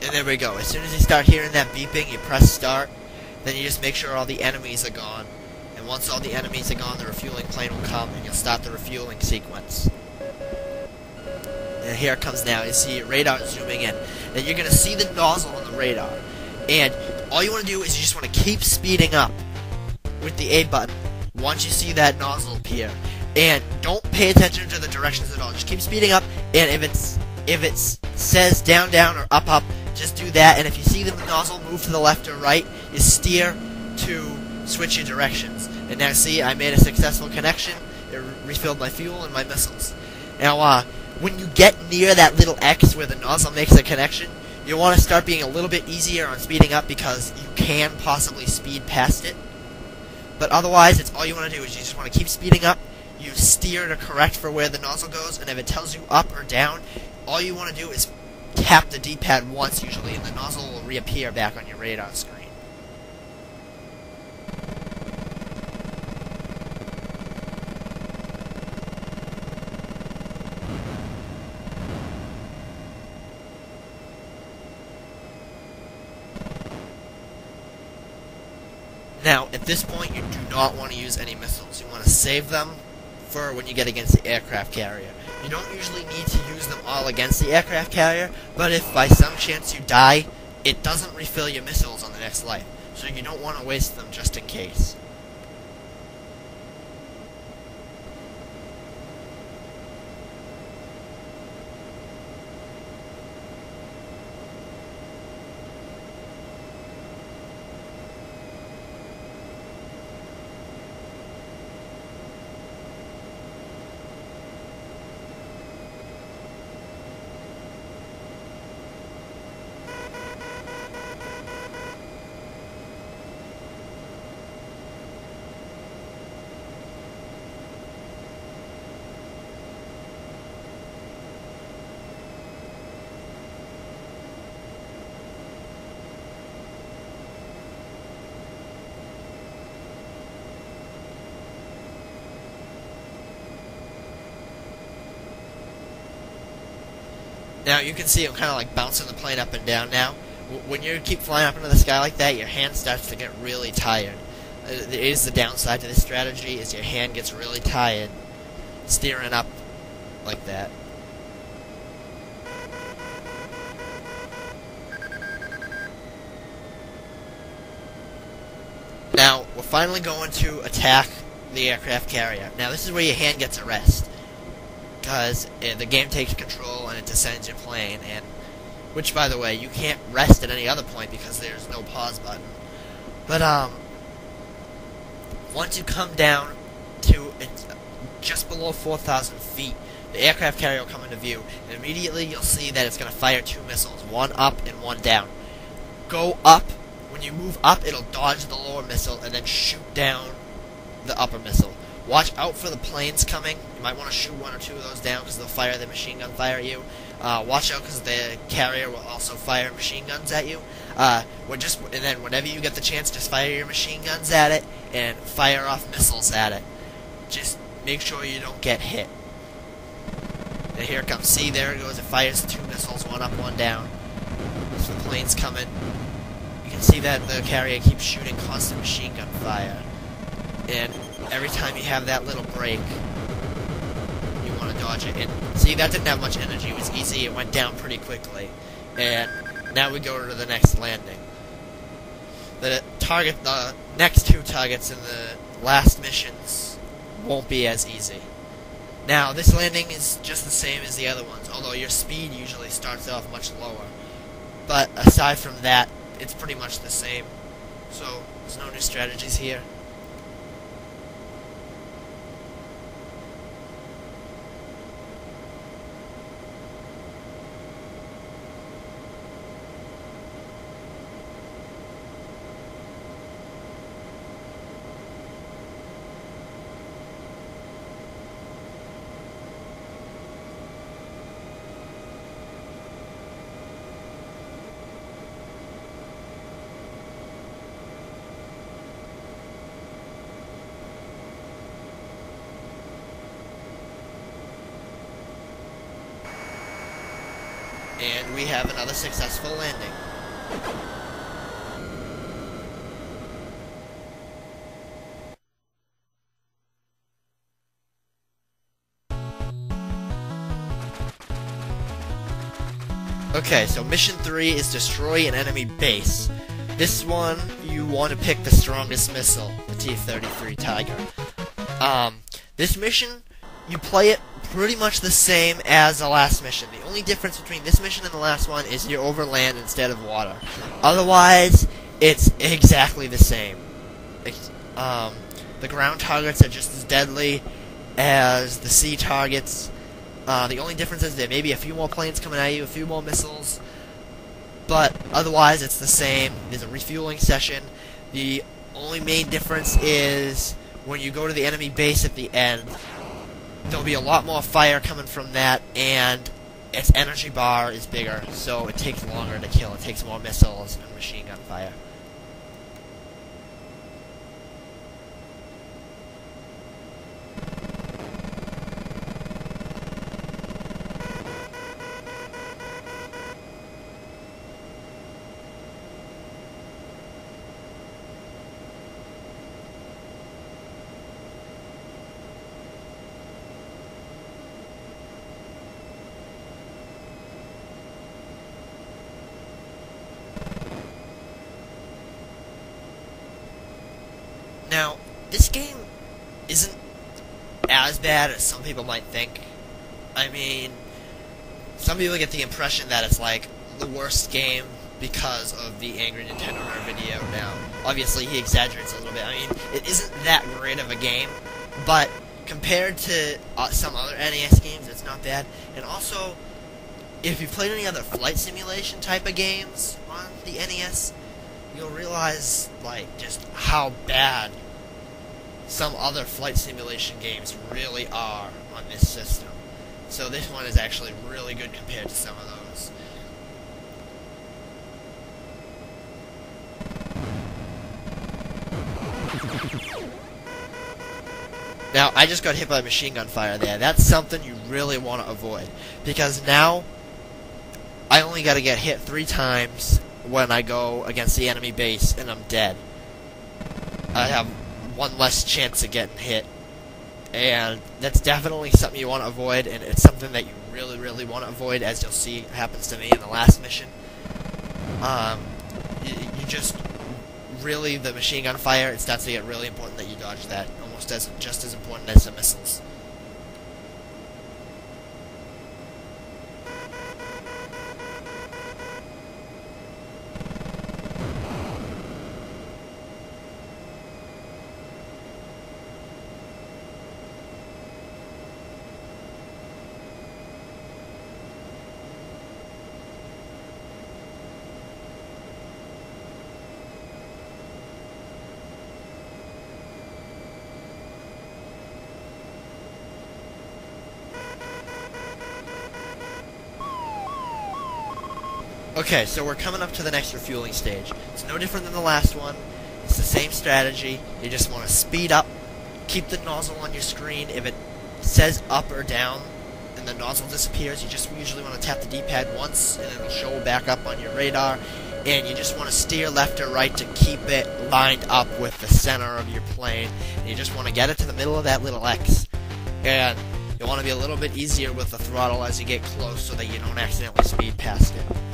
And there we go. As soon as you start hearing that beeping, you press start. Then you just make sure all the enemies are gone. And once all the enemies are gone, the refueling plane will come, and you'll start the refueling sequence. And here it comes now. You see your radar zooming in. And you're going to see the nozzle on the radar. And all you want to do is you just want to keep speeding up with the A button once you see that nozzle appear. And don't pay attention to the directions at all. Just keep speeding up, and if it says down, down, or up, up, just do that. And if you see the nozzle move to the left or right, you steer to switch your directions. And now see, I made a successful connection. It refilled my fuel and my missiles. Now, when you get near that little X where the nozzle makes a connection, you want to start being a little bit easier on speeding up because you can possibly speed past it. But otherwise, it's all you want to do is you just want to keep speeding up. You steer to correct for where the nozzle goes, and if it tells you up or down, all you want to do is tap the D-pad once usually, and the nozzle will reappear back on your radar screen. Now, at this point, you do not want to use any missiles. You want to save them for when you get against the aircraft carrier. You don't usually need to use them all against the aircraft carrier, but if by some chance you die, it doesn't refill your missiles on the next life. So you don't want to waste them just in case. Now, you can see I'm kind of like bouncing the plane up and down now. When you keep flying up into the sky like that, your hand starts to get really tired. It is the downside to this strategy, is your hand gets really tired steering up like that. Now, we're finally going to attack the aircraft carrier. Now, this is where your hand gets a rest, because the game takes control and it descends your plane, and which, by the way, you can't rest at any other point because there's no pause button. But once you come down to just below 4,000 feet, the aircraft carrier will come into view, and immediately you'll see that it's going to fire two missiles, one up and one down. Go up. When you move up, it'll dodge the lower missile and then shoot down the upper missile. Watch out for the planes coming. You might want to shoot one or two of those down because they'll fire their machine gun fire at you. Watch out because the carrier will also fire machine guns at you. And then whenever you get the chance, just fire your machine guns at it and fire off missiles at it. Just make sure you don't get hit. And here it comes. See, there it goes. It fires two missiles, one up, one down. So the plane's coming. You can see that the carrier keeps shooting constant machine gun fire. And every time you have that little break, you want to dodge it. And see, that didn't have much energy. It was easy. It went down pretty quickly. And now we go to the next landing. The next two targets in the last missions won't be as easy. Now, this landing is just the same as the other ones, although your speed usually starts off much lower. But aside from that, it's pretty much the same. So, there's no new strategies here. And we have another successful landing. Okay, so mission 3 is destroy an enemy base. This one, you want to pick the strongest missile, the T-33 Tiger. This mission, you play it pretty much the same as the last mission. The only difference between this mission and the last one is you're over land instead of water. Otherwise, it's exactly the same. The ground targets are just as deadly as the sea targets. The only difference is there may be a few more planes coming at you, a few more missiles, but otherwise it's the same. There's a refueling session. The only main difference is when you go to the enemy base at the end, there'll be a lot more fire coming from that, and its energy bar is bigger, so it takes longer to kill. It takes more missiles and machine gun fire. Now, this game isn't as bad as some people might think. I mean, some people get the impression that it's like the worst game because of the Angry Nintendo Nerd video. Now, obviously he exaggerates a little bit. I mean, it isn't that great of a game, but compared to some other NES games, it's not bad. And also, if you've played any other flight simulation type of games on the NES, you'll realize, like, just how bad some other flight simulation games really are on this system. So this one is actually really good compared to some of those. Now, I just got hit by machine gun fire there. That's something you really want to avoid, because now I only got to get hit 3 times when I go against the enemy base, and I'm dead. I have 1 less chance of getting hit, and that's definitely something you want to avoid, and it's something that you really, really want to avoid, as you'll see happens to me in the last mission. You just really, the machine gun fire, it starts to get really important that you dodge that, almost just as important as the missiles. Okay, so we're coming up to the next refueling stage. It's no different than the last one. It's the same strategy. You just want to speed up, keep the nozzle on your screen. If it says up or down and the nozzle disappears, you just usually want to tap the D-pad once and it'll show back up on your radar. And you just want to steer left or right to keep it lined up with the center of your plane. And you just want to get it to the middle of that little X. And you want to be a little bit easier with the throttle as you get close so that you don't accidentally speed past it.